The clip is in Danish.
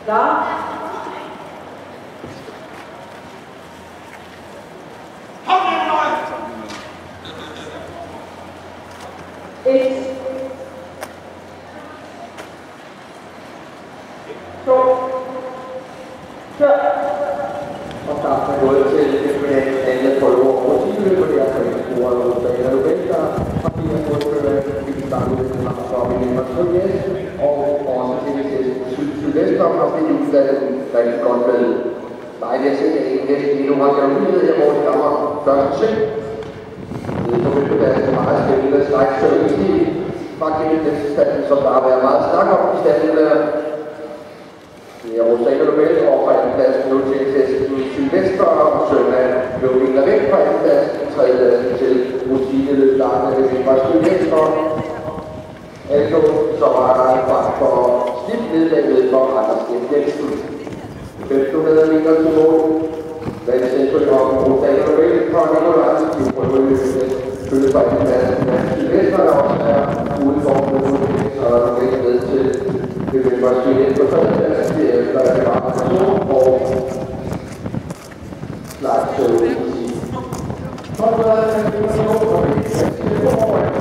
Klar? Og start med gået til alle prøver over 10 løber, det er for en spore og Rosalia Noventa, og de har fået vi kan starte ud med Hammerstop i Linders Sovjet, og også til Sylvester har stillet udvalget rigtig godt med. Nej, det er simpelthen ikke næsten endnu har jeg mulighed her, hvor de kommer første sving. Det er på det meget spændende stræk service fra gennem den stand, som der har været meget snak om i standen der. Det er Rosalia Noventa og fra andenpladsen nu til testen Sylvester, og søndag blev vinder væk fra andenpladsen, tredjepladsen til Rosine Løblarne, det var Sylvester. Altså, så var der en fart for stift nedlægget for Anders Jensen. 500 meter til mål. Hvad centrum om Rosalia Noventa fra Nikolaj, de prøver at følge fra andenpladsen af Sylvester, der også er udenformet, så er der væk med til det vil bare sige lidt på tredjepladsen, det er efter det var person og slags søvnelse. Så er der en person, og det er til forhånd,